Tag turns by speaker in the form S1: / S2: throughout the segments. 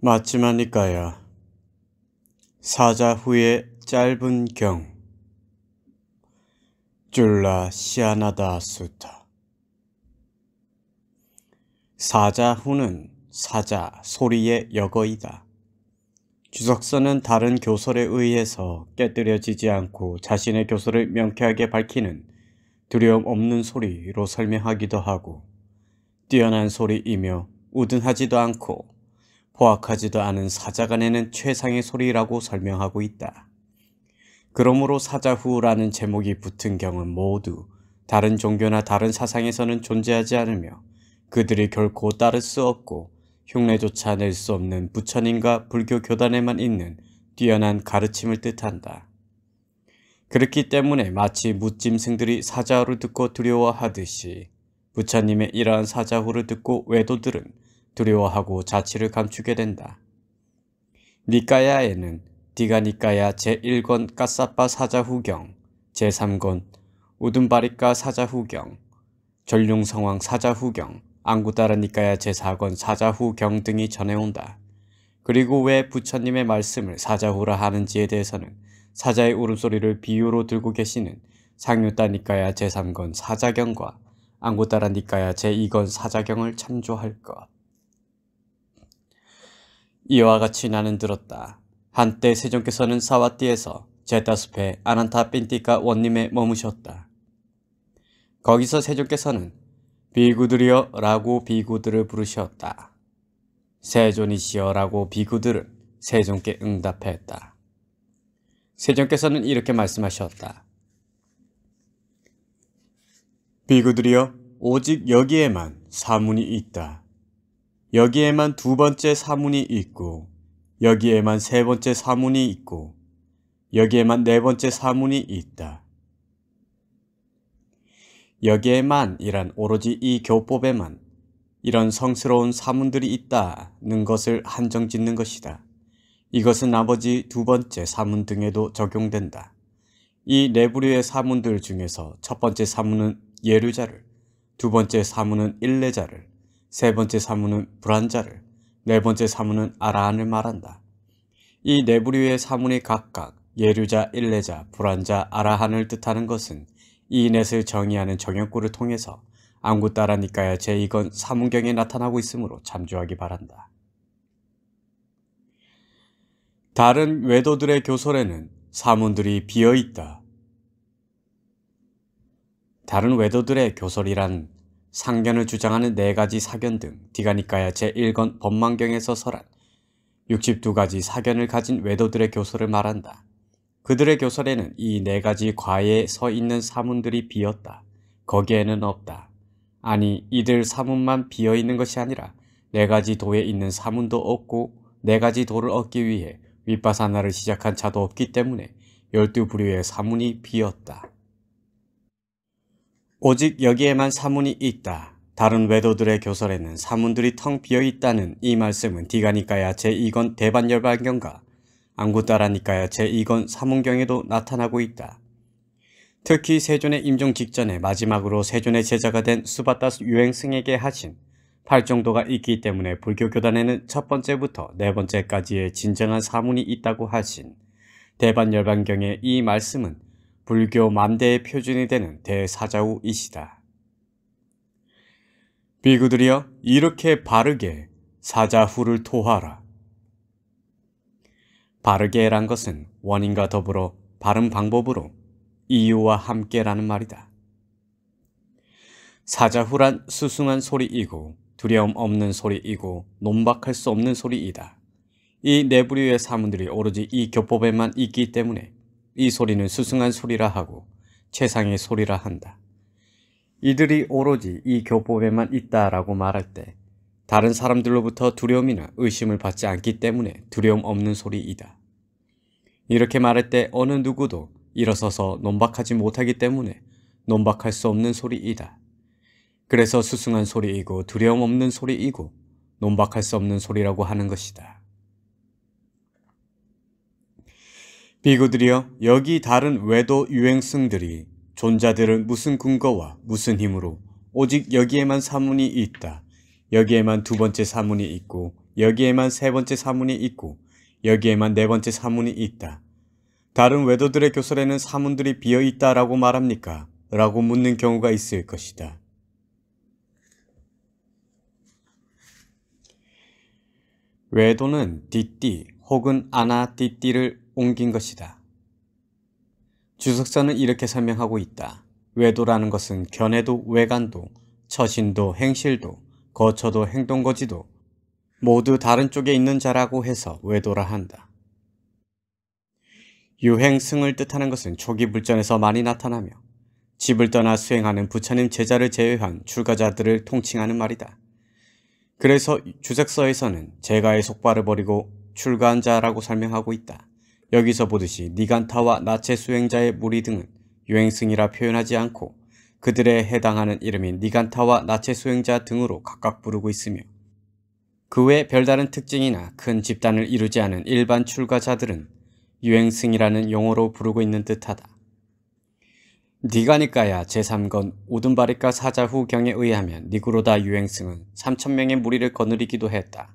S1: 맞지만니까야. 사자 후의 짧은 경. 줄라 시아나다 수타. 사자 후는 사자 소리의 역어이다. 주석서는 다른 교설에 의해서 깨뜨려지지 않고 자신의 교설을 명쾌하게 밝히는 두려움 없는 소리로 설명하기도 하고, 뛰어난 소리이며 우둔하지도 않고 포악하지도 않은 사자가 내는 최상의 소리라고 설명하고 있다. 그러므로 사자후라는 제목이 붙은 경은 모두 다른 종교나 다른 사상에서는 존재하지 않으며 그들이 결코 따를 수 없고 흉내조차 낼 수 없는 부처님과 불교 교단에만 있는 뛰어난 가르침을 뜻한다. 그렇기 때문에 마치 무짐승들이 사자후를 듣고 두려워하듯이 부처님의 이러한 사자후를 듣고 외도들은 두려워하고 자취를 감추게 된다. 니까야에는 디가니까야 제1권 까사빠 사자후경, 제3권 우둔바리까 사자후경, 전룡성왕 사자후경, 앙구따라니까야 제4권 사자후경 등이 전해온다. 그리고 왜 부처님의 말씀을 사자후라 하는지에 대해서는 사자의 울음소리를 비유로 들고 계시는 상류따니까야 제3권 사자경과 앙구따라니까야 제2권 사자경을 참조할 것. 이와 같이 나는 들었다. 한때 세종께서는 사와띠에서 제타숲의 아난타핀티카 원님에 머무셨다. 거기서 세종께서는 비구들이여 라고 비구들을 부르셨다. 세존이시여 라고 비구들은 세종께 응답했다. 세종께서는 이렇게 말씀하셨다. 비구들이여, 오직 여기에만 사문이 있다. 여기에만 두 번째 사문이 있고, 여기에만 세 번째 사문이 있고, 여기에만 네 번째 사문이 있다. 여기에만 이란 오로지 이 교법에만 이런 성스러운 사문들이 있다는 것을 한정짓는 것이다. 이것은 나머지 두 번째 사문 등에도 적용된다. 이 네 부류의 사문들 중에서 첫 번째 사문은 예류자를, 두 번째 사문은 일레자를, 세 번째 사문은 불안자를, 네 번째 사문은 아라한을 말한다. 이 네 부류의 사문이 각각 예류자, 일레자, 불안자, 아라한을 뜻하는 것은 이 넷을 정의하는 정형구를 통해서 앙구따라니까야 제2권 사문경에 나타나고 있으므로 참조하기 바란다. 다른 외도들의 교설에는 사문들이 비어있다. 다른 외도들의 교설이란 상견을 주장하는 4가지 사견 등 디가니까야 제1권 법망경에서 설한 62가지 사견을 가진 외도들의 교설을 말한다. 그들의 교설에는 이 4가지 과에 서 있는 사문들이 비었다. 거기에는 없다. 아니, 이들 사문만 비어있는 것이 아니라 4가지 도에 있는 사문도 없고 4가지 도를 얻기 위해 윗바사나를 시작한 자도 없기 때문에 12부류의 사문이 비었다. 오직 여기에만 사문이 있다. 다른 외도들의 교설에는 사문들이 텅 비어있다는 이 말씀은 디가니까야 제2권 대반열반경과 앙구따라니까야 제2권 사문경에도 나타나고 있다. 특히 세존의 임종 직전에 마지막으로 세존의 제자가 된 수바따 유행승에게 하신 8정도가 있기 때문에 불교 교단에는 첫 번째부터 네 번째까지의 진정한 사문이 있다고 하신 대반열반경의 이 말씀은 불교 만대의 표준이 되는 대사자후이시다. 비구들이여, 이렇게 바르게 사자후를 토하라. 바르게란 것은 원인과 더불어 바른 방법으로 이유와 함께라는 말이다. 사자후란 수승한 소리이고 두려움 없는 소리이고 논박할 수 없는 소리이다. 이 네 부류의 사문들이 오로지 이 교법에만 있기 때문에 이 소리는 수승한 소리라 하고 최상의 소리라 한다. 이들이 오로지 이 교법에만 있다라고 말할 때 다른 사람들로부터 두려움이나 의심을 받지 않기 때문에 두려움 없는 소리이다. 이렇게 말할 때 어느 누구도 일어서서 논박하지 못하기 때문에 논박할 수 없는 소리이다. 그래서 수승한 소리이고 두려움 없는 소리이고 논박할 수 없는 소리라고 하는 것이다. 비구들이여, 여기 다른 외도 유행승들이 존자들은 무슨 근거와 무슨 힘으로 오직 여기에만 사문이 있다, 여기에만 두 번째 사문이 있고 여기에만 세 번째 사문이 있고 여기에만 네 번째 사문이 있다. 다른 외도들의 교설에는 사문들이 비어있다라고 말합니까? 라고 묻는 경우가 있을 것이다. 외도는 띠띠 혹은 아나띠띠를 옮긴 것이다. 주석서는 이렇게 설명하고 있다. 외도라는 것은 견해도 외관도 처신도 행실도 거처도 행동거지도 모두 다른 쪽에 있는 자라고 해서 외도라 한다. 유행승을 뜻하는 것은 초기 불전에서 많이 나타나며 집을 떠나 수행하는 부처님 제자를 제외한 출가자들을 통칭하는 말이다. 그래서 주석서에서는 제가의 속발을 버리고 출가한 자라고 설명하고 있다. 여기서 보듯이 니간타와 나체 수행자의 무리 등은 유행승이라 표현하지 않고 그들에 해당하는 이름인 니간타와 나체 수행자 등으로 각각 부르고 있으며 그 외 별다른 특징이나 큰 집단을 이루지 않은 일반 출가자들은 유행승이라는 용어로 부르고 있는 듯하다. 니가니까야 제3권 우든바리카 사자후 경에 의하면 니구로다 유행승은 3,000명의 무리를 거느리기도 했다.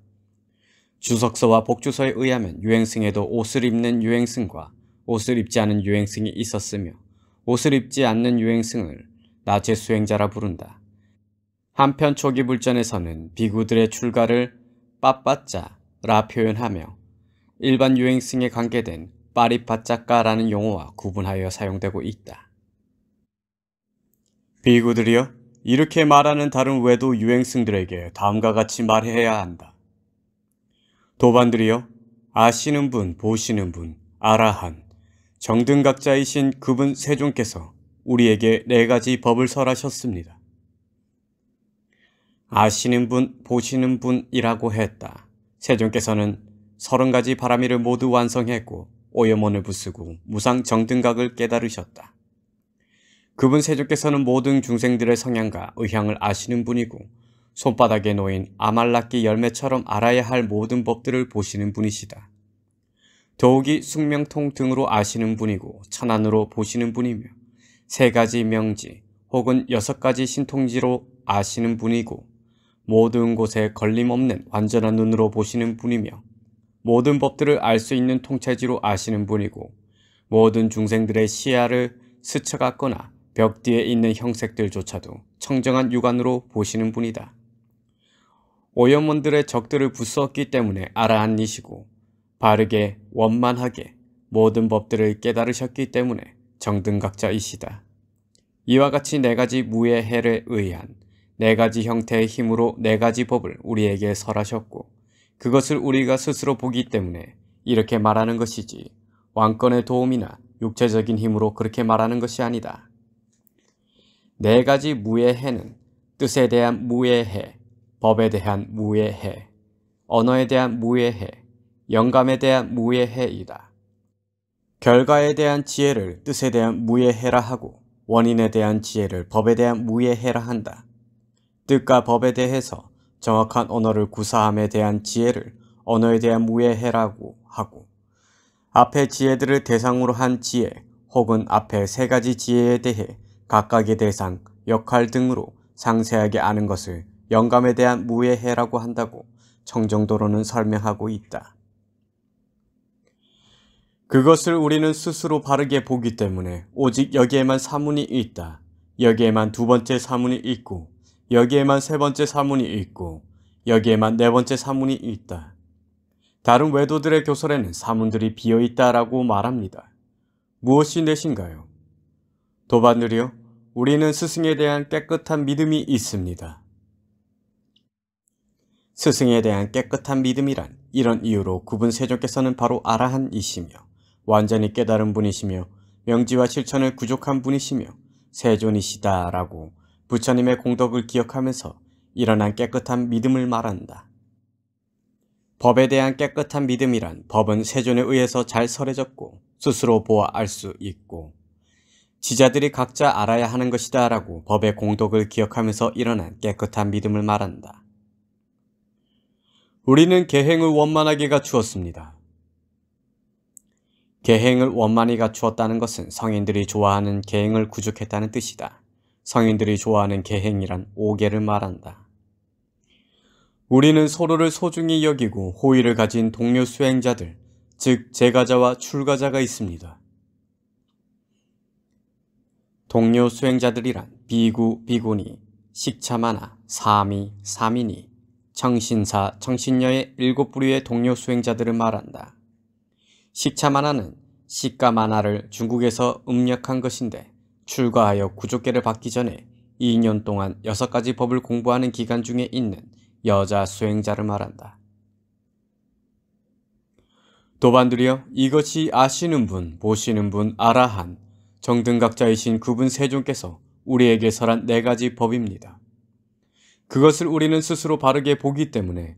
S1: 주석서와 복주서에 의하면 유행승에도 옷을 입는 유행승과 옷을 입지 않은 유행승이 있었으며 옷을 입지 않는 유행승을 나체 수행자라 부른다. 한편 초기 불전에서는 비구들의 출가를 빠빠짜라 표현하며 일반 유행승에 관계된 빠리빠짜까라는 용어와 구분하여 사용되고 있다. 비구들이여, 이렇게 말하는 다른 외도 유행승들에게 다음과 같이 말해야 한다. 도반들이여, 아시는 분, 보시는 분, 아라한, 정등각자이신 그분 세존께서 우리에게 4가지 법을 설하셨습니다. 아시는 분, 보시는 분이라고 했다. 세존께서는 30가지 바라미를 모두 완성했고 오염원을 부수고 무상 정등각을 깨달으셨다. 그분 세존께서는 모든 중생들의 성향과 의향을 아시는 분이고 손바닥에 놓인 아말라끼 열매처럼 알아야 할 모든 법들을 보시는 분이시다. 더욱이 숙명통 등으로 아시는 분이고 천안으로 보시는 분이며 3가지 명지 혹은 6가지 신통지로 아시는 분이고 모든 곳에 걸림없는 완전한 눈으로 보시는 분이며 모든 법들을 알 수 있는 통찰지로 아시는 분이고 모든 중생들의 시야를 스쳐갔거나 벽 뒤에 있는 형색들조차도 청정한 육안으로 보시는 분이다. 오염원들의 적들을 부수었기 때문에 아라한이시고 바르게 원만하게 모든 법들을 깨달으셨기 때문에 정등각자이시다. 이와 같이 4가지 무의 해에 의한 4가지 형태의 힘으로 4가지 법을 우리에게 설하셨고 그것을 우리가 스스로 보기 때문에 이렇게 말하는 것이지 왕권의 도움이나 육체적인 힘으로 그렇게 말하는 것이 아니다. 4가지 무의 해는 뜻에 대한 무의 해, 법에 대한 무의 해, 언어에 대한 무의 해, 영감에 대한 무의 해이다. 결과에 대한 지혜를 뜻에 대한 무의 해라 하고 원인에 대한 지혜를 법에 대한 무의 해라 한다. 뜻과 법에 대해서 정확한 언어를 구사함에 대한 지혜를 언어에 대한 무의 해라고 하고 앞의 지혜들을 대상으로 한 지혜 혹은 앞의 3가지 지혜에 대해 각각의 대상, 역할 등으로 상세하게 아는 것을 영감에 대한 무의 해라고 한다고 청정도로는 설명하고 있다. 그것을 우리는 스스로 바르게 보기 때문에 오직 여기에만 사문이 있다. 여기에만 2번째 사문이 있고 여기에만 3번째 사문이 있고 여기에만 4번째 사문이 있다. 다른 외도들의 교설에는 사문들이 비어있다라고 말합니다. 무엇이 넷인가요? 도반들이여, 우리는 스승에 대한 깨끗한 믿음이 있습니다. 스승에 대한 깨끗한 믿음이란 이런 이유로 그분 세존께서는 바로 아라한이시며 완전히 깨달은 분이시며 명지와 실천을 구족한 분이시며 세존이시다라고 부처님의 공덕을 기억하면서 일어난 깨끗한 믿음을 말한다. 법에 대한 깨끗한 믿음이란 법은 세존에 의해서 잘 설해졌고 스스로 보아 알 수 있고 지자들이 각자 알아야 하는 것이다 라고 법의 공덕을 기억하면서 일어난 깨끗한 믿음을 말한다. 우리는 계행을 원만하게 갖추었습니다. 계행을 원만히 갖추었다는 것은 성인들이 좋아하는 계행을 구축했다는 뜻이다. 성인들이 좋아하는 계행이란 5개를 말한다. 우리는 서로를 소중히 여기고 호의를 가진 동료 수행자들, 즉 제가자와 출가자가 있습니다. 동료 수행자들이란 비구, 비구니, 식차마나, 사미, 사미니, 청신사, 청신녀의 7부류의 동료 수행자들을 말한다. 식차마나는 식가마나를 중국에서 음력한 것인데 출가하여 구족계를 받기 전에 2년 동안 6가지 법을 공부하는 기간 중에 있는 여자 수행자를 말한다. 도반들이여, 이것이 아시는 분, 보시는 분, 아라한, 정등각자이신 그분 세존께서 우리에게 설한 4가지 법입니다. 그것을 우리는 스스로 바르게 보기 때문에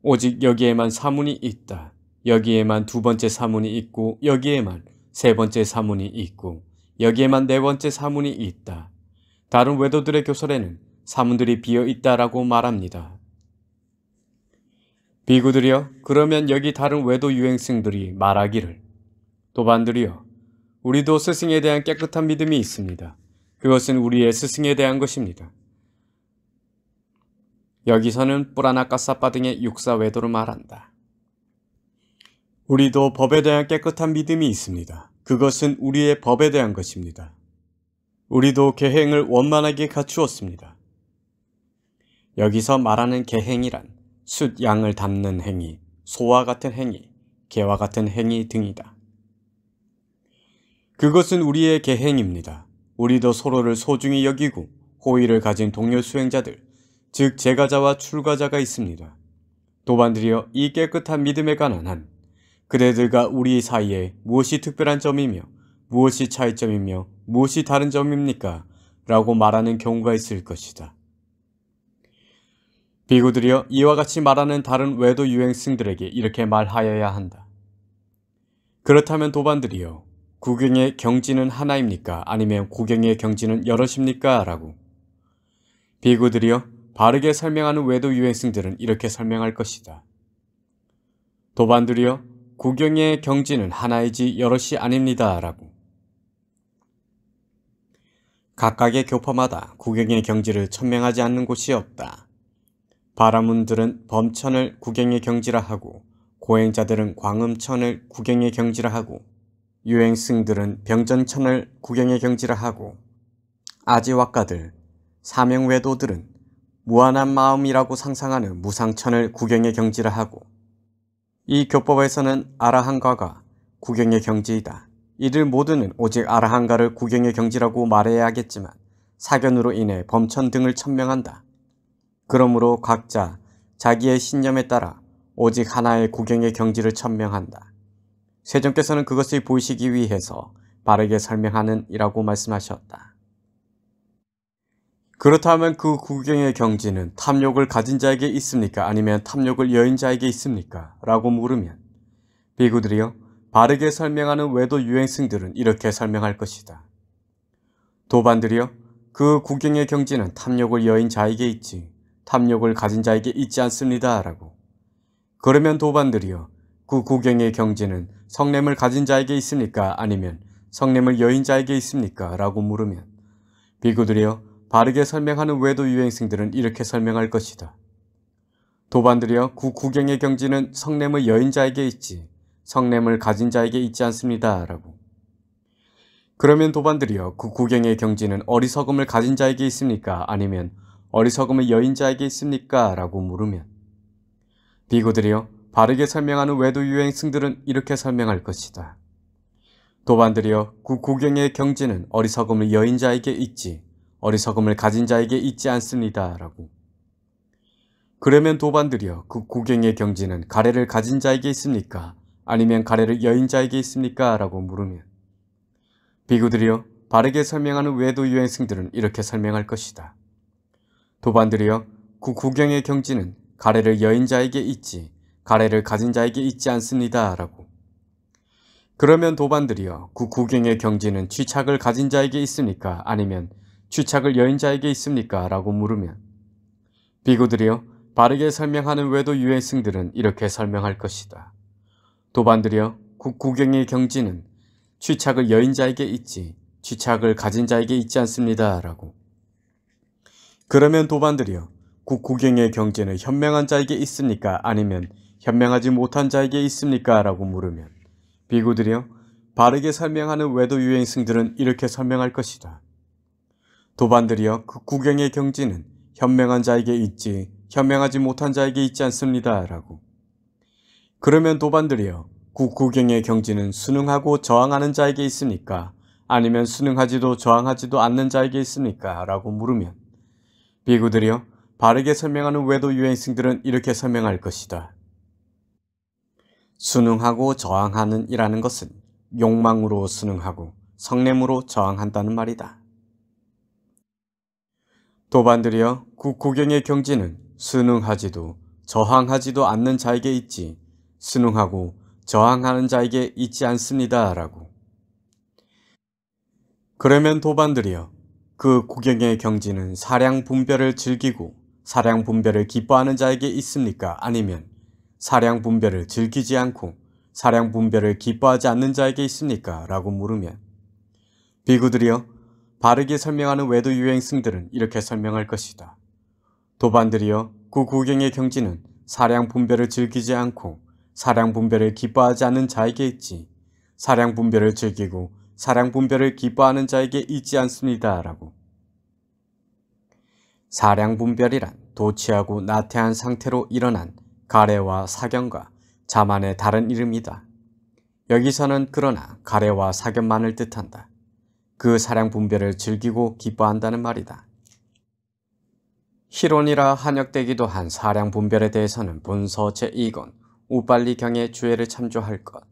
S1: 오직 여기에만 사문이 있다, 여기에만 2번째 사문이 있고, 여기에만 3번째 사문이 있고, 여기에만 4번째 사문이 있다, 다른 외도들의 교설에는 사문들이 비어 있다라고 말합니다. 비구들이여, 그러면 여기 다른 외도 유행승들이 말하기를, 도반들이여, 우리도 스승에 대한 깨끗한 믿음이 있습니다. 그것은 우리의 스승에 대한 것입니다. 여기서는 뿌라나까사빠 등의 육사외도를 말한다. 우리도 법에 대한 깨끗한 믿음이 있습니다. 그것은 우리의 법에 대한 것입니다. 우리도 계행을 원만하게 갖추었습니다. 여기서 말하는 계행이란 숫, 양을 담는 행위, 소와 같은 행위, 개와 같은 행위 등이다. 그것은 우리의 계행입니다. 우리도 서로를 소중히 여기고 호의를 가진 동료 수행자들, 즉 제가자와 출가자가 있습니다. 도반들이여, 이 깨끗한 믿음에 관한 한 그대들과 우리 사이에 무엇이 특별한 점이며 무엇이 차이점이며 무엇이 다른 점입니까? 라고 말하는 경우가 있을 것이다. 비구들이여, 이와 같이 말하는 다른 외도 유행승들에게 이렇게 말하여야 한다. 그렇다면 도반들이여, 구경의 경지는 하나입니까? 아니면 구경의 경지는 여럿입니까? 라고. 비구들이여, 바르게 설명하는 외도 유행승들은 이렇게 설명할 것이다. 도반들이여, 구경의 경지는 하나이지 여럿이 아닙니다. 라고. 각각의 교파마다 구경의 경지를 천명하지 않는 곳이 없다. 바라문들은 범천을 구경의 경지라 하고, 고행자들은 광음천을 구경의 경지라 하고, 유행승들은 병전천을 구경의 경지라 하고, 아지와가들, 사명외도들은 무한한 마음이라고 상상하는 무상천을 구경의 경지라 하고, 이 교법에서는 아라한가가 구경의 경지이다. 이들 모두는 오직 아라한가를 구경의 경지라고 말해야겠지만 사견으로 인해 범천 등을 천명한다. 그러므로 각자 자기의 신념에 따라 오직 하나의 구경의 경지를 천명한다. 세존께서는 그것을 보이시기 위해서 바르게 설명하는 이라고 말씀하셨다. 그렇다면 그 구경의 경지는 탐욕을 가진 자에게 있습니까? 아니면 탐욕을 여인 자에게 있습니까? 라고 물으면 비구들이여, 바르게 설명하는 외도 유행승들은 이렇게 설명할 것이다. 도반들이여, 그 구경의 경지는 탐욕을 여인 자에게 있지 탐욕을 가진 자에게 있지 않습니다. 라고. 그러면 도반들이여, 그 구경의 경지는 성냄을 가진 자에게 있습니까? 아니면 성냄을 여인 자에게 있습니까? 라고 물으면 비구들이여, 바르게 설명하는 외도 유행승들은 이렇게 설명할 것이다. 도반들이여, 그 구경의 경지는 성냄의 여인 자에게 있지 성냄을 가진 자에게 있지 않습니다. 라고. 그러면 도반들이여, 그 구경의 경지는 어리석음을 가진 자에게 있습니까? 아니면 어리석음의 여인자에게 있습니까? 라고 물으면 비구들이여, 바르게 설명하는 외도 유행승들은 이렇게 설명할 것이다. 도반들이여, 그 구경의 경지는 어리석음의 여인자에게 있지 어리석음을 가진 자에게 있지 않습니다. 라고. 그러면 도반들이여, 그 구경의 경지는 가래를 가진 자에게 있습니까? 아니면 가래를 여인자에게 있습니까? 라고 물으면 비구들이여, 바르게 설명하는 외도 유행승들은 이렇게 설명할 것이다. 도반들이여, 그 구경의 경지는 가래를 여인자에게 있지 가래를 가진 자에게 있지 않습니다. 라고. 그러면 도반들이여, 그 구경의 경지는 취착을 가진 자에게 있습니까? 아니면 취착을 여인자에게 있습니까? 라고 물으면 비구들이여, 바르게 설명하는 외도 유행승들은 이렇게 설명할 것이다. 도반들이여, 그 구경의 경지는 취착을 여인자에게 있지 취착을 가진 자에게 있지 않습니다. 라고. 그러면 도반들이여, 국구경의 경지는 현명한 자에게 있습니까? 아니면 현명하지 못한 자에게 있습니까? 라고 물으면 비구들이여 바르게 설명하는 외도 유행승들은 이렇게 설명할 것이다. 도반들이여 국구경의 경지는 현명한 자에게 있지 현명하지 못한 자에게 있지 않습니다. 라고. 그러면 도반들이여 국구경의 경지는 순응하고 저항하는 자에게 있습니까? 아니면 순응하지도 저항하지도 않는 자에게 있습니까? 라고 물으면 비구들이여 바르게 설명하는 외도 유행승들은 이렇게 설명할 것이다. 순응하고 저항하는 이라는 것은 욕망으로 순응하고 성냄으로 저항한다는 말이다. 도반들이여 국구경의 경지는 순응하지도 저항하지도 않는 자에게 있지 순응하고 저항하는 자에게 있지 않습니다. 라고. 그러면 도반들이여 그 구경의 경지는 사량 분별을 즐기고 사량 분별을 기뻐하는 자에게 있습니까? 아니면 사량 분별을 즐기지 않고 사량 분별을 기뻐하지 않는 자에게 있습니까? 라고 물으면 비구들이여 바르게 설명하는 외도 유행승들은 이렇게 설명할 것이다. 도반들이여 그 구경의 경지는 사량 분별을 즐기지 않고 사량 분별을 기뻐하지 않는 자에게 있지 사량 분별을 즐기고 사량 분별을 기뻐하는 자에게 있지 않습니다. 라고. 사량 분별이란 도취하고 나태한 상태로 일어난 가래와 사견과 자만의 다른 이름이다. 여기서는 그러나 가래와 사견만을 뜻한다. 그 사량 분별을 즐기고 기뻐한다는 말이다. 희론이라 한역되기도 한 사량 분별에 대해서는 본서 제2권 우빨리경의 주해를 참조할 것.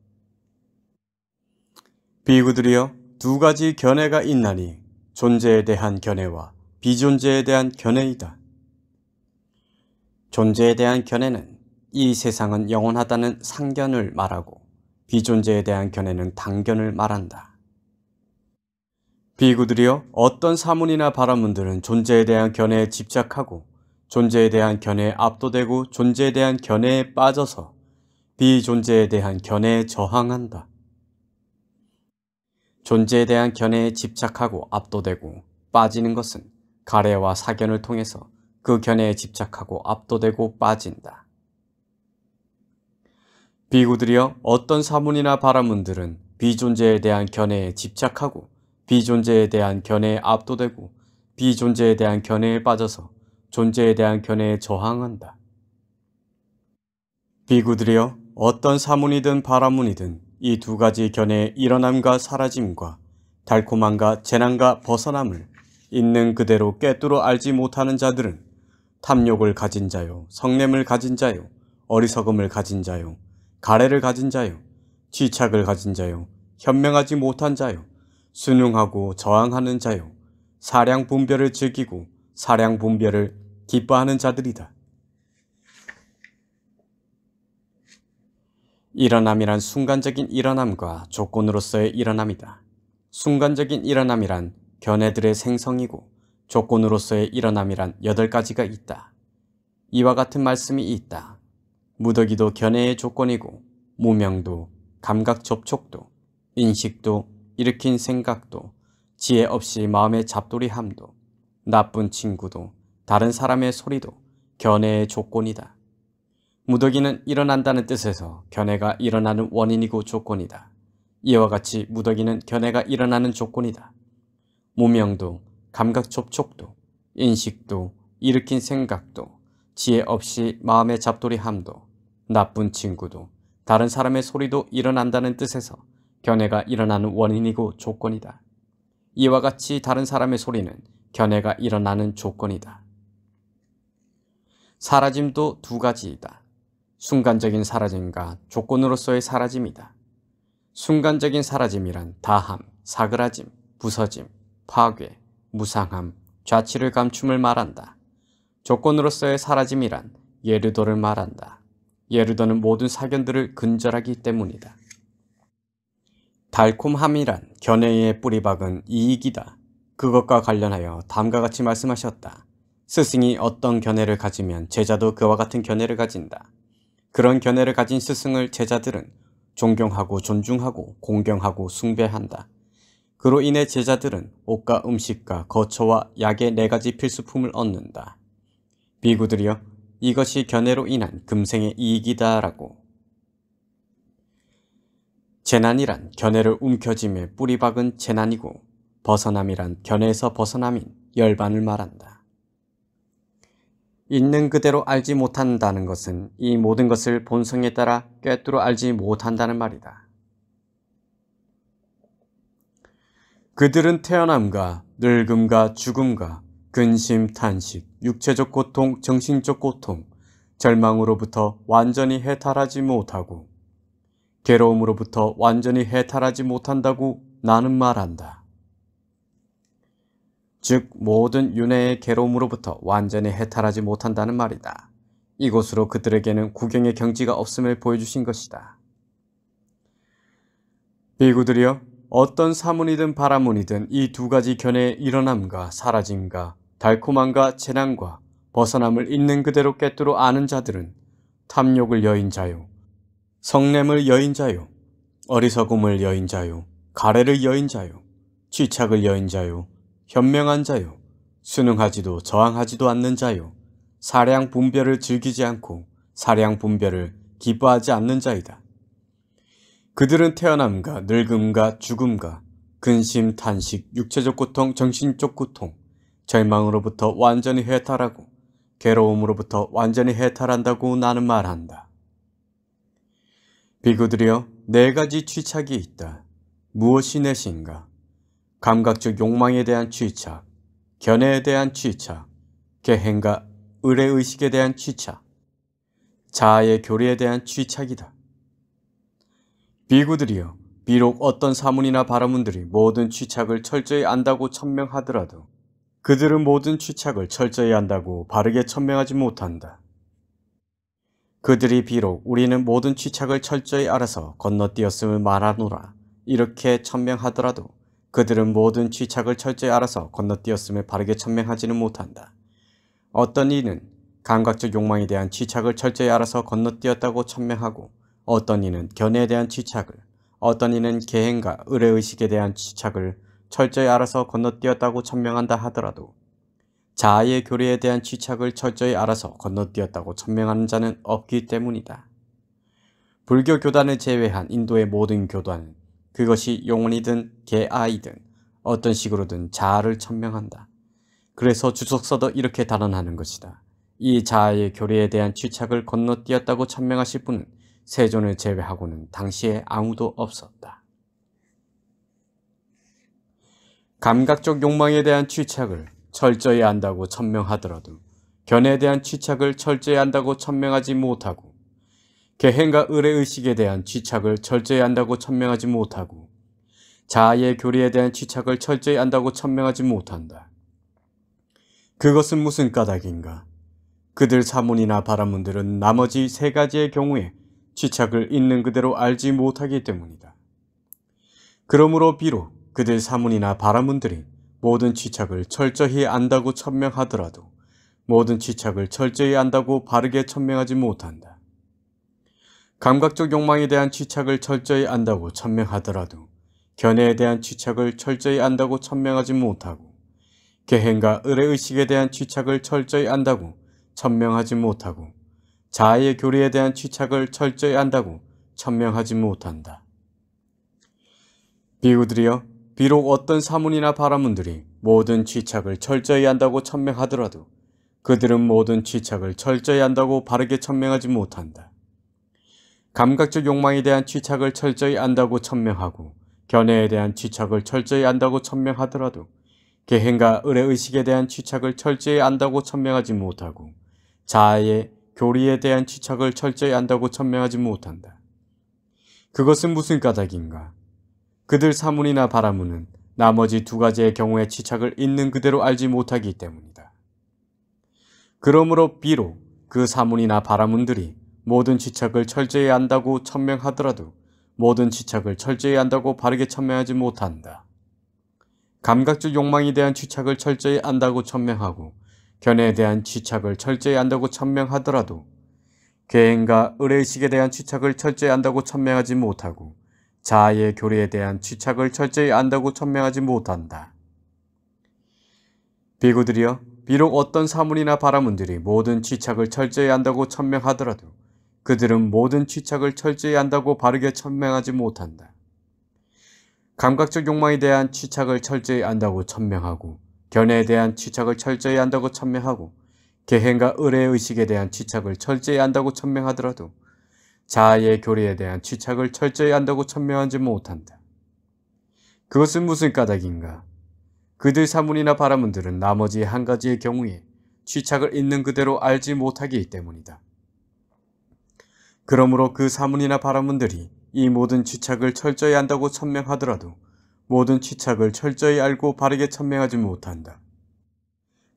S1: 비구들이여 두 가지 견해가 있나니 존재에 대한 견해와 비존재에 대한 견해이다. 존재에 대한 견해는 이 세상은 영원하다는 상견을 말하고 비존재에 대한 견해는 당견을 말한다. 비구들이여 어떤 사문이나 바라문들은 존재에 대한 견해에 집착하고 존재에 대한 견해에 압도되고 존재에 대한 견해에 빠져서 비존재에 대한 견해에 저항한다. 존재에 대한 견해에 집착하고 압도되고 빠지는 것은 가래와 사견을 통해서 그 견해에 집착하고 압도되고 빠진다. 비구들이여 어떤 사문이나 바라문들은 비존재에 대한 견해에 집착하고 비존재에 대한 견해에 압도되고 비존재에 대한 견해에 빠져서 존재에 대한 견해에 저항한다. 비구들이여 어떤 사문이든 바라문이든 이 두 가지 견해의 일어남과 사라짐과 달콤함과 재난과 벗어남을 있는 그대로 꿰뚫어 알지 못하는 자들은 탐욕을 가진 자요, 성냄을 가진 자요, 어리석음을 가진 자요, 가래를 가진 자요, 취착을 가진 자요, 현명하지 못한 자요, 순응하고 저항하는 자요, 사량 분별을 즐기고 사량 분별을 기뻐하는 자들이다. 일어남이란 순간적인 일어남과 조건으로서의 일어남이다. 순간적인 일어남이란 견해들의 생성이고 조건으로서의 일어남이란 8가지가 있다. 이와 같은 말씀이 있다. 무더기도 견해의 조건이고 무명도, 감각 접촉도, 인식도, 일으킨 생각도, 지혜 없이 마음의 잡돌이함도, 나쁜 친구도, 다른 사람의 소리도 견해의 조건이다. 무더기는 일어난다는 뜻에서 견해가 일어나는 원인이고 조건이다. 이와 같이 무더기는 견해가 일어나는 조건이다. 무명도, 감각 접촉도, 인식도, 일으킨 생각도, 지혜 없이 마음의 잡돌이함도, 나쁜 친구도, 다른 사람의 소리도 일어난다는 뜻에서 견해가 일어나는 원인이고 조건이다. 이와 같이 다른 사람의 소리는 견해가 일어나는 조건이다. 사라짐도 두 가지이다. 순간적인 사라짐과 조건으로서의 사라짐이다. 순간적인 사라짐이란 다함, 사그라짐, 부서짐, 파괴, 무상함, 좌치를 감춤을 말한다. 조건으로서의 사라짐이란 예르도를 말한다. 예르도는 모든 사견들을 근절하기 때문이다. 달콤함이란 견해의 뿌리박은 이익이다. 그것과 관련하여 다음과 같이 말씀하셨다. 스승이 어떤 견해를 가지면 제자도 그와 같은 견해를 가진다. 그런 견해를 가진 스승을 제자들은 존경하고 존중하고 공경하고 숭배한다. 그로 인해 제자들은 옷과 음식과 거처와 약의 4가지 필수품을 얻는다. 비구들이여, 이것이 견해로 인한 금생의 이익이다라고. 재난이란 견해를 움켜쥐며 뿌리박은 재난이고, 벗어남이란 견해에서 벗어남인 열반을 말한다. 있는 그대로 알지 못한다는 것은 이 모든 것을 본성에 따라 꿰뚫어 알지 못한다는 말이다. 그들은 태어남과 늙음과 죽음과 근심, 탄식, 육체적 고통, 정신적 고통, 절망으로부터 완전히 해탈하지 못하고 괴로움으로부터 완전히 해탈하지 못한다고 나는 말한다. 즉 모든 윤회의 괴로움으로부터 완전히 해탈하지 못한다는 말이다. 이곳으로 그들에게는 구경의 경지가 없음을 보여주신 것이다. 비구들이여, 어떤 사문이든 바라문이든 이 두 가지 견해의 일어남과 사라짐과 달콤함과 재난과 벗어남을 있는 그대로 꿰뚫어 아는 자들은 탐욕을 여인 자요, 성냄을 여인 자요, 어리석음을 여인 자요, 가래를 여인 자요, 취착을 여인 자요, 현명한 자요, 순응하지도 저항하지도 않는 자요, 사량 분별을 즐기지 않고 사량 분별을 기뻐하지 않는 자이다. 그들은 태어남과 늙음과 죽음과 근심, 탄식, 육체적 고통, 정신적 고통, 절망으로부터 완전히 해탈하고 괴로움으로부터 완전히 해탈한다고 나는 말한다. 비구들이여, 네 가지 취착이 있다. 무엇이 넷인가? 감각적 욕망에 대한 취착, 견해에 대한 취착, 계행과 의례의식에 대한 취착, 자아의 교리에 대한 취착이다. 비구들이여, 비록 어떤 사문이나 바라문들이 모든 취착을 철저히 안다고 천명하더라도 그들은 모든 취착을 철저히 안다고 바르게 천명하지 못한다. 그들이 비록 우리는 모든 취착을 철저히 알아서 건너뛰었음을 말하노라 이렇게 천명하더라도 그들은 모든 취착을 철저히 알아서 건너뛰었음을 바르게 천명하지는 못한다. 어떤 이는 감각적 욕망에 대한 취착을 철저히 알아서 건너뛰었다고 천명하고, 어떤 이는 견해에 대한 취착을, 어떤 이는 계행과 의례의식에 대한 취착을 철저히 알아서 건너뛰었다고 천명한다 하더라도 자아의 교리에 대한 취착을 철저히 알아서 건너뛰었다고 천명하는 자는 없기 때문이다. 불교 교단을 제외한 인도의 모든 교단은 그것이 용언이든 계아이든 어떤 식으로든 자아를 천명한다. 그래서 주석서도 이렇게 단언하는 것이다. 이 자아의 교리에 대한 취착을 건너뛰었다고 천명하실 분은 세존을 제외하고는 당시에 아무도 없었다. 감각적 욕망에 대한 취착을 철저히 안다고 천명하더라도 견해에 대한 취착을 철저히 안다고 천명하지 못하고, 계행과 의례의식에 대한 취착을 철저히 안다고 천명하지 못하고, 자아의 교리에 대한 취착을 철저히 안다고 천명하지 못한다. 그것은 무슨 까닭인가? 그들 사문이나 바라문들은 나머지 세 가지의 경우에 취착을 있는 그대로 알지 못하기 때문이다. 그러므로 비록 그들 사문이나 바라문들이 모든 취착을 철저히 안다고 천명하더라도 모든 취착을 철저히 안다고 바르게 천명하지 못한다. 감각적 욕망에 대한 취착을 철저히 안다고 천명하더라도 견해에 대한 취착을 철저히 안다고 천명하지 못하고, 계행과 의례의식에 대한 취착을 철저히 안다고 천명하지 못하고, 자아의 교리에 대한 취착을 철저히 안다고 천명하지 못한다. 비구들이여, 비록 어떤 사문이나 바라문들이 모든 취착을 철저히 안다고 천명하더라도 그들은 모든 취착을 철저히 안다고 바르게 천명하지 못한다. 감각적 욕망에 대한 취착을 철저히 안다고 천명하고, 견해에 대한 취착을 철저히 안다고 천명하더라도 계행과 의례의식에 대한 취착을 철저히 안다고 천명하지 못하고, 자아의 교리에 대한 취착을 철저히 안다고 천명하지 못한다. 그것은 무슨 까닭인가? 그들 사문이나 바라문은 나머지 두 가지의 경우의 취착을 있는 그대로 알지 못하기 때문이다. 그러므로 비록 그 사문이나 바라문들이 모든 취착을 철저히 안다고 천명하더라도 모든 취착을 철저히 안다고 바르게 천명하지 못한다. 감각적 욕망에 대한 취착을 철저히 안다고 천명하고, 견해에 대한 취착을 철저히 안다고 천명하더라도 계행과 의례의식에 대한 취착을 철저히 안다고 천명하지 못하고, 자아의 교리에 대한 취착을 철저히 안다고 천명하지 못한다. 비구들이여, 비록 어떤 사문이나 바라문들이 모든 취착을 철저히 안다고 천명하더라도 그들은 모든 취착을 철저히 안다고 바르게 천명하지 못한다. 감각적 욕망에 대한 취착을 철저히 안다고 천명하고 견해에 대한 취착을 철저히 안다고 천명하고 계행과 의례의 의식에 대한 취착을 철저히 안다고 천명하더라도 자아의 교리에 대한 취착을 철저히 안다고 천명하지 못한다. 그것은 무슨 까닭인가? 그들 사문이나 바라문들은 나머지 한 가지의 경우에 취착을 있는 그대로 알지 못하기 때문이다. 그러므로 그 사문이나 바라문들이 이 모든 취착을 철저히 안다고 천명하더라도 모든 취착을 철저히 알고 바르게 천명하지 못한다.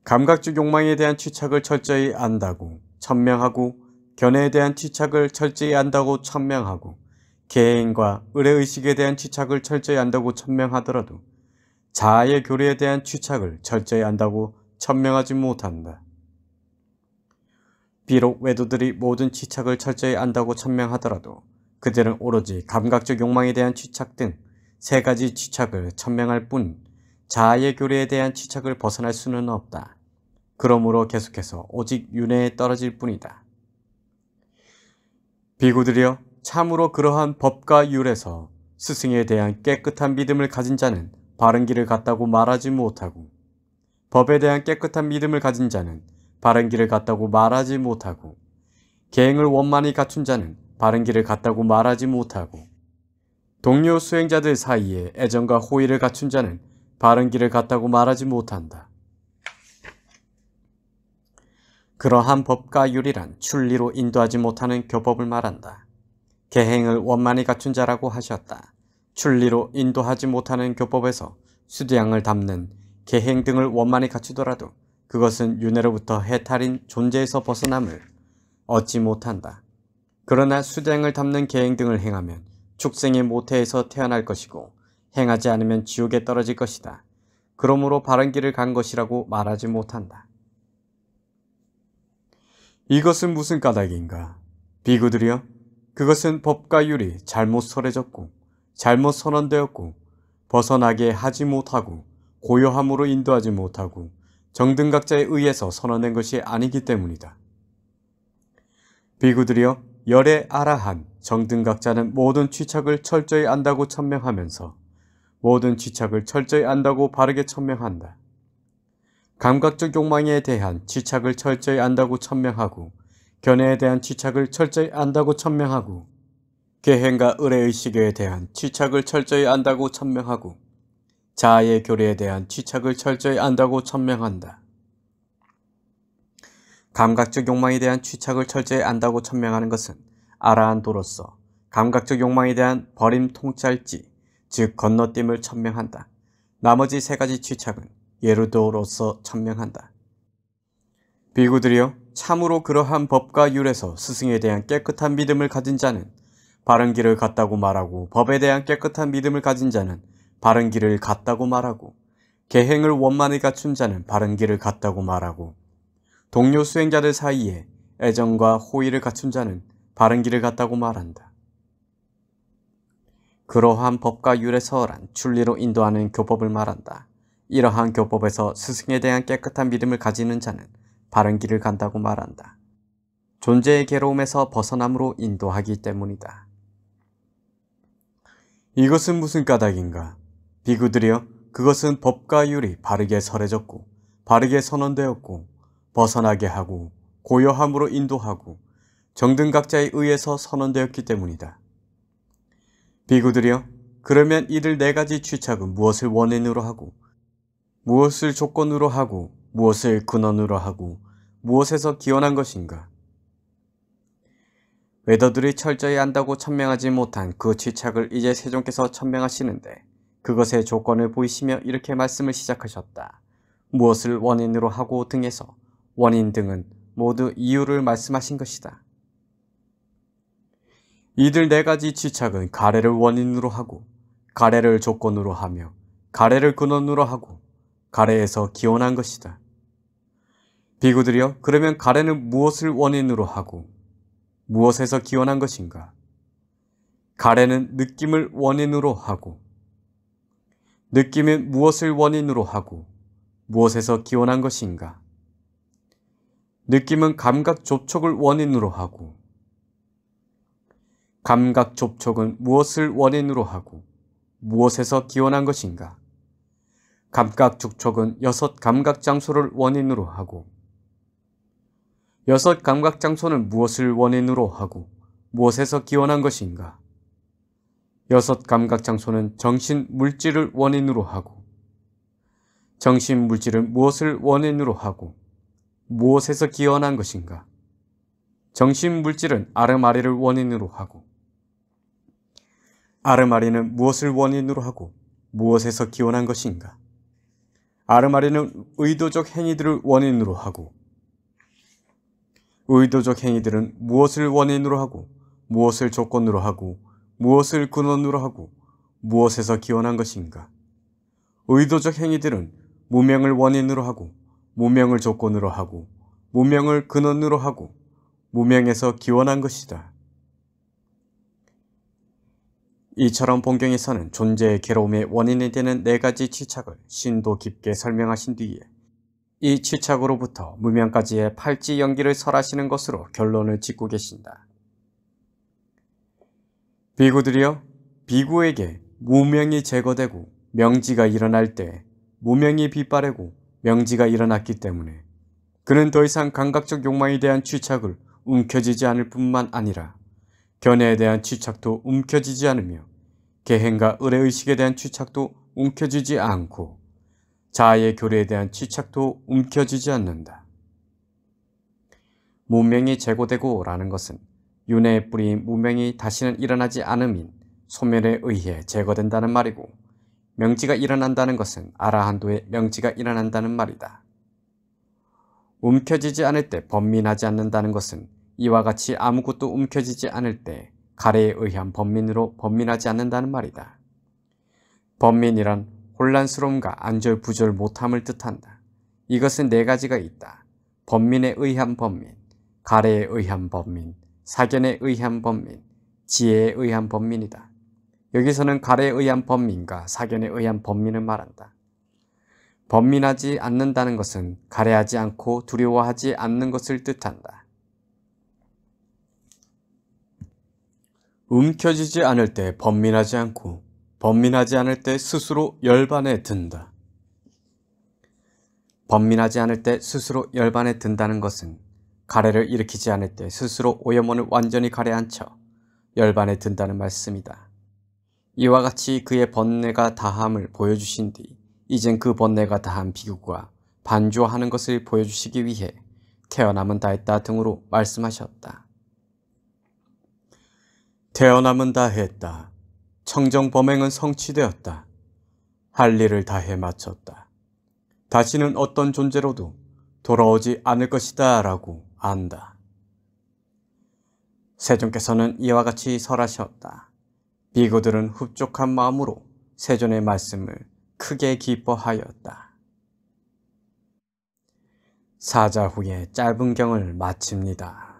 S1: 감각적 욕망에 대한 취착을 철저히 안다고 천명하고 견해에 대한 취착을 철저히 안다고 천명하고 계행과 의례의식에 대한 취착을 철저히 안다고 천명하더라도 자아의 교리에 대한 취착을 철저히 안다고 천명하지 못한다. 비록 외도들이 모든 취착을 철저히 안다고 천명하더라도 그들은 오로지 감각적 욕망에 대한 취착 등 세 가지 취착을 천명할 뿐 자아의 교리에 대한 취착을 벗어날 수는 없다. 그러므로 계속해서 오직 윤회에 떨어질 뿐이다. 비구들이여, 참으로 그러한 법과 율에서 스승에 대한 깨끗한 믿음을 가진 자는 바른 길을 갔다고 말하지 못하고 법에 대한 깨끗한 믿음을 가진 자는 바른 길을 갔다고 말하지 못하고 계행을 원만히 갖춘 자는 바른 길을 갔다고 말하지 못하고 동료 수행자들 사이에 애정과 호의를 갖춘 자는 바른 길을 갔다고 말하지 못한다. 그러한 법과 율이란 출리로 인도하지 못하는 교법을 말한다. 계행을 원만히 갖춘 자라고 하셨다. 출리로 인도하지 못하는 교법에서 수량을 담는 계행 등을 원만히 갖추더라도 그것은 윤회로부터 해탈인 존재에서 벗어남을 얻지 못한다. 그러나 수량을 담는 계행 등을 행하면 축생의 모태에서 태어날 것이고 행하지 않으면 지옥에 떨어질 것이다. 그러므로 바른 길을 간 것이라고 말하지 못한다. 이것은 무슨 까닭인가? 비구들이여, 그것은 법과 율이 잘못 설해졌고 잘못 선언되었고 벗어나게 하지 못하고 고요함으로 인도하지 못하고 정등각자에 의해서 선언된 것이 아니기 때문이다. 비구들이여, 열의 아라한 정등각자는 모든 취착을 철저히 안다고 천명하면서 모든 취착을 철저히 안다고 바르게 천명한다. 감각적 욕망에 대한 취착을 철저히 안다고 천명하고 견해에 대한 취착을 철저히 안다고 천명하고 계행과 의례의식에 대한 취착을 철저히 안다고 천명하고 자아의 교리에 대한 취착을 철저히 안다고 천명한다. 감각적 욕망에 대한 취착을 철저히 안다고 천명하는 것은 아라한도로서 감각적 욕망에 대한 버림 통찰지, 즉 건너뛰임을 천명한다. 나머지 세 가지 취착은 예루도로서 천명한다. 비구들이여, 참으로 그러한 법과 율에서 스승에 대한 깨끗한 믿음을 가진 자는 바른 길을 갔다고 말하고 법에 대한 깨끗한 믿음을 가진 자는 바른 길을 갔다고 말하고 계행을 원만히 갖춘 자는 바른 길을 갔다고 말하고 동료 수행자들 사이에 애정과 호의를 갖춘 자는 바른 길을 갔다고 말한다. 그러한 법과 율에 서란 출리로 인도하는 교법을 말한다. 이러한 교법에서 스승에 대한 깨끗한 믿음을 가지는 자는 바른 길을 간다고 말한다. 존재의 괴로움에서 벗어남으로 인도하기 때문이다. 이것은 무슨 까닭인가? 비구들이여, 그것은 법과 율이 바르게 설해졌고 바르게 선언되었고 벗어나게 하고 고요함으로 인도하고 정등각자에 의해서 선언되었기 때문이다. 비구들이여, 그러면 이들 네 가지 취착은 무엇을 원인으로 하고 무엇을 조건으로 하고 무엇을 근원으로 하고 무엇에서 기원한 것인가? 외도들이 철저히 안다고 천명하지 못한 그 취착을 이제 세존께서 천명하시는데 그것의 조건을 보이시며 이렇게 말씀을 시작하셨다. 무엇을 원인으로 하고 등에서 원인 등은 모두 이유를 말씀하신 것이다. 이들 네 가지 취착은 가래를 원인으로 하고 가래를 조건으로 하며 가래를 근원으로 하고 가래에서 기원한 것이다. 비구들이여, 그러면 가래는 무엇을 원인으로 하고 무엇에서 기원한 것인가? 가래는 느낌을 원인으로 하고 느낌은 무엇을 원인으로 하고 무엇에서 기원한 것인가? 느낌은 감각 접촉을 원인으로 하고, 감각 접촉은 무엇을 원인으로 하고 무엇에서 기원한 것인가? 감각 접촉은 6 감각 장소를 원인으로 하고, 6 감각 장소는 무엇을 원인으로 하고 무엇에서 기원한 것인가? 6 감각 장소는 정신 물질을 원인으로 하고, 정신 물질은 무엇을 원인으로 하고 무엇에서 기원한 것인가? 정신 물질은 아르마리를 원인으로 하고, 아르마리는 무엇을 원인으로 하고 무엇에서 기원한 것인가? 아르마리는 의도적 행위들을 원인으로 하고, 의도적 행위들은 무엇을 원인으로 하고 무엇을 조건으로 하고 무엇을 근원으로 하고 무엇에서 기원한 것인가? 의도적 행위들은 무명을 원인으로 하고 무명을 조건으로 하고 무명을 근원으로 하고 무명에서 기원한 것이다. 이처럼 본경에서는 존재의 괴로움의 원인이 되는 4가지 치착을 심도 깊게 설명하신 뒤에 이 치착으로부터 무명까지의 팔찌 연기를 설하시는 것으로 결론을 짓고 계신다. 비구들이여, 비구에게 무명이 제거되고 명지가 일어날 때 무명이 빗바래고 명지가 일어났기 때문에 그는 더 이상 감각적 욕망에 대한 취착을 움켜쥐지 않을 뿐만 아니라 견해에 대한 취착도 움켜쥐지 않으며 계행과 의례의식에 대한 취착도 움켜쥐지 않고 자아의 교리에 대한 취착도 움켜쥐지 않는다. 무명이 제거되고 라는 것은 윤회의 뿌리인 무명이 다시는 일어나지 않음인 소멸에 의해 제거된다는 말이고, 명지가 일어난다는 것은 아라한도의 명지가 일어난다는 말이다. 움켜쥐지 않을 때 번민하지 않는다는 것은 이와 같이 아무것도 움켜쥐지 않을 때 가래에 의한 번민으로 번민하지 않는다는 말이다. 번민이란 혼란스러움과 안절부절 못함을 뜻한다. 이것은 4가지가 있다. 번민에 의한 번민, 가래에 의한 번민, 사견에 의한 번민, 지혜에 의한 번민이다. 여기서는 가래에 의한 번민과 사견에 의한 번민을 말한다. 번민하지 않는다는 것은 가래하지 않고 두려워하지 않는 것을 뜻한다. 움켜쥐지 않을 때 번민하지 않고 번민하지 않을 때 스스로 열반에 든다. 번민하지 않을 때 스스로 열반에 든다는 것은 가래를 일으키지 않을 때 스스로 오염원을 완전히 가래한 척 열반에 든다는 말씀이다. 이와 같이 그의 번뇌가 다함을 보여주신 뒤 이젠 그 번뇌가 다한 비구가 반주하는 것을 보여주시기 위해 태어남은 다했다 등으로 말씀하셨다. 태어남은 다했다. 청정범행은 성취되었다. 할 일을 다해 마쳤다. 다시는 어떤 존재로도 돌아오지 않을 것이다 라고 안다. 세존께서는 이와 같이 설하셨다. 비구들은 흡족한 마음으로 세존의 말씀을 크게 기뻐하였다. 사자 후에 짧은 경을 마칩니다.